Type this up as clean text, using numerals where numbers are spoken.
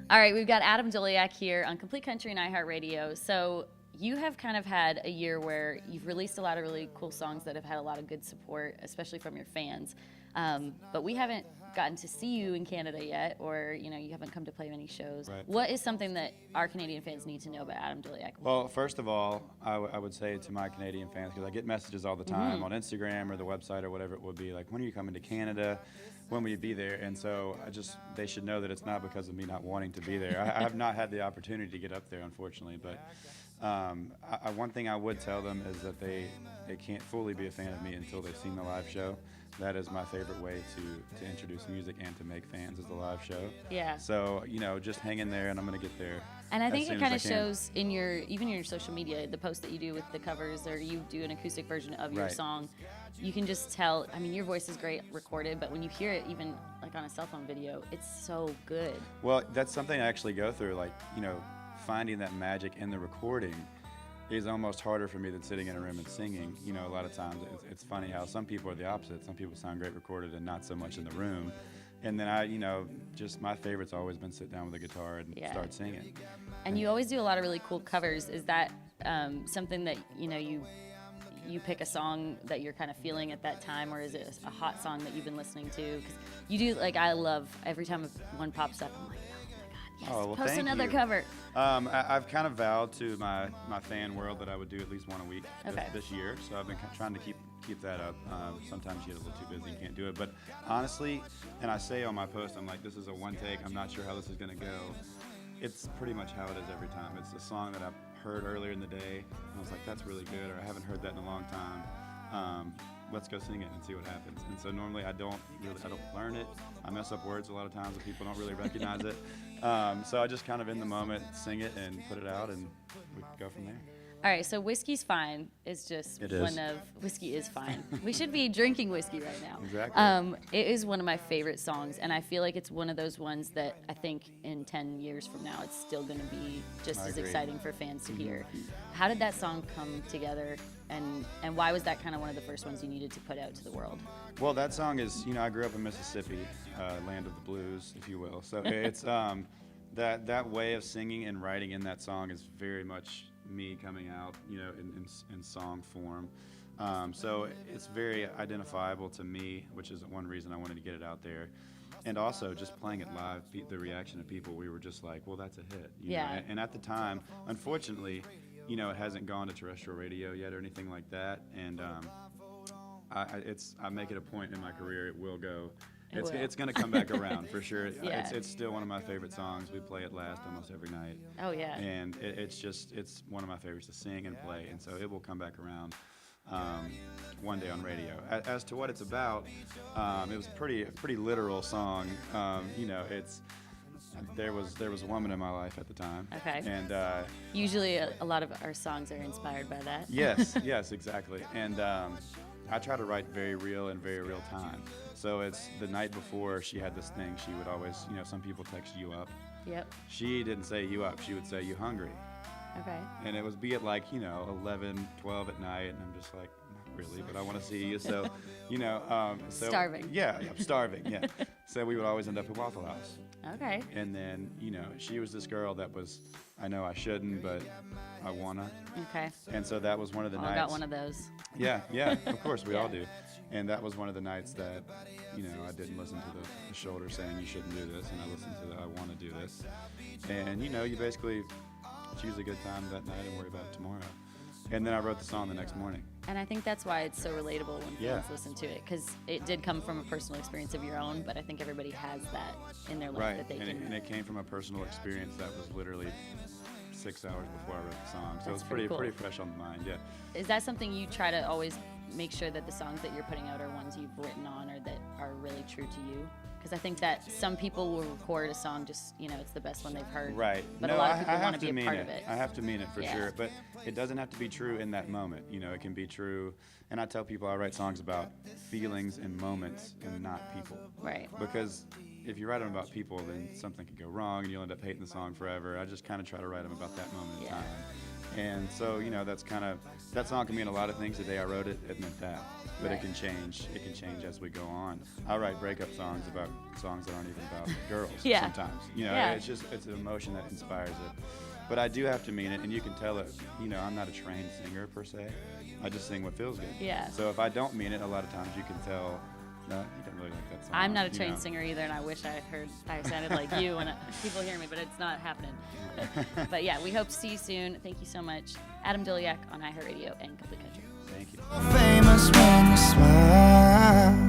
All right, we've got Adam Doleac here on Complete Country and iHeartRadio. So you have kind of had a year where you've released a lot of really cool songs that have had a lot of good support, especially from your fans. But we haven't gotten to see you in Canada yet, or you haven't come to play many shows. Right. What is something that our Canadian fans need to know about Adam Doleac? Well, first of all, I would say to my Canadian fans, because I get messages all the time on Instagram or the website or whatever it would be, like, when are you coming to Canada? When will you be there? And so they should know that it's not because of me not wanting to be there. I have not had the opportunity to get up there, unfortunately. But one thing I would tell them is that they can't fully be a fan of me until they've seen the live show. That is my favorite way to introduce music and to make fans, is the live show. Yeah. So, just hang in there, and I'm going to get there. And I think as soon it kind of as I can. shows in your social media, the post that you do with the covers, or you do an acoustic version of your Right. song. You can just tell. I mean, your voice is great recorded, but when you hear it, even like on a cell phone video, it's so good. Well, that's something I actually go through, like, finding that magic in the recording is almost harder for me than sitting in a room and singing. A lot of times it's funny how some people are the opposite. Some people sound great recorded and not so much in the room. And then just my favorite's always been sit down with a guitar and start singing. And you always do a lot of really cool covers. Is that something that, you pick a song that you're kind of feeling at that time, or is it a hot song that you've been listening to? Because you do, like, I love every time one pops up, I'm like, yes, Oh, well, post thank another you. cover. I've kind of vowed to my Fanworld that I would do at least one a week this year. So I've been trying to keep that up. Sometimes you get a little too busy and can't do it. But honestly, and I say on my post, I'm like, this is a one take. I'm not sure how this is going to go. It's pretty much how it is every time. It's a song that I've heard earlier in the day, and I was like, that's really good, or I haven't heard that in a long time. Let's go sing it and see what happens. And so normally I don't learn it. I mess up words a lot of times and people don't really recognize it. So I just kind of in the moment sing it and put it out, and we go from there. All right, so Whiskey's Fine is just Whiskey is Fine. We should be drinking whiskey right now. Exactly. It is one of my favorite songs, and I feel like it's one of those ones that I think in 10 years from now, it's still going to be just I as agree. exciting for fans to hear. How did that song come together, and why was that kind of one of the first ones you needed to put out to the world? Well, that song is, I grew up in Mississippi, land of the blues, if you will. So it's that way of singing and writing in that song is very much me coming out, in song form. So it's very identifiable to me, which is one reason I wanted to get it out there. And also just playing it live, the reaction of people, we were just like, well, that's a hit. You know? And at the time, unfortunately, it hasn't gone to terrestrial radio yet or anything like that. And I make it a point in my career, it will go. It's going to come back around for sure. It's still one of my favorite songs. We play it last almost every night. Oh, yeah. And it's one of my favorites to sing and play. And so it will come back around one day on radio. As to what it's about, it was a pretty literal song. There was a woman in my life at the time. Okay. And Usually a lot of our songs are inspired by that. yes, exactly. And I try to write very real in very real time. So it's the night before she had this thing. She would always, some people text you up. Yep. She didn't say you up. She would say you hungry. Okay. And it was be at 11, 12 at night, and I'm just like, not really, but I want to see you. So, so Starving. Yeah, I'm starving. Yeah. So we would always end up at Waffle House. Okay. And then, she was this girl that was, I know I shouldn't, but I wanna. Okay. And so that was one of the nights. I got one of those. Yeah, of course, we all do. And that was one of the nights that, I didn't listen to the shoulder saying you shouldn't do this, and I listened to the I want to do this. And, you basically choose a good time that night and worry about it tomorrow. And then I wrote the song the next morning. And I think that's why it's so relatable when fans listen to it, because it did come from a personal experience of your own, but I think everybody has that in their life that they can. And it came from a personal experience that was literally 6 hours before I wrote the song. So That's it's pretty pretty cool. fresh on the mind, yeah. Is that something you try to always make sure that the songs that you're putting out are ones you've written on or that are really true to you? Because I think that some people will record a song just, it's the best one they've heard. Right. But No, a lot of people I want have to be a part of it. it. I have to mean it for Yeah. sure. But it doesn't have to be true in that moment. It can be true. And I tell people I write songs about feelings and moments and not people. Right. Because if you write them about people, then something could go wrong and you'll end up hating the song forever. I just kind of try to write them about that moment in time. And so, that song can mean a lot of things. The day I wrote it, it meant that. but Right. it can change. It can change as we go on. I write breakup songs about songs that aren't even about girls Yeah. sometimes. Yeah. It's an emotion that inspires it. But I do have to mean it, and you can tell it. I'm not a trained singer per se. I just sing what feels good. Yeah. So if I don't mean it, a lot of times you can tell. No, you don't really like that song. I'm not a trained singer either, and I wish I sounded like you when people hear me, but it's not happening. But yeah, we hope to see you soon. Thank you so much. Adam Doleac on iHeartRadio and Complete Country. Thank you. Famous when you smile.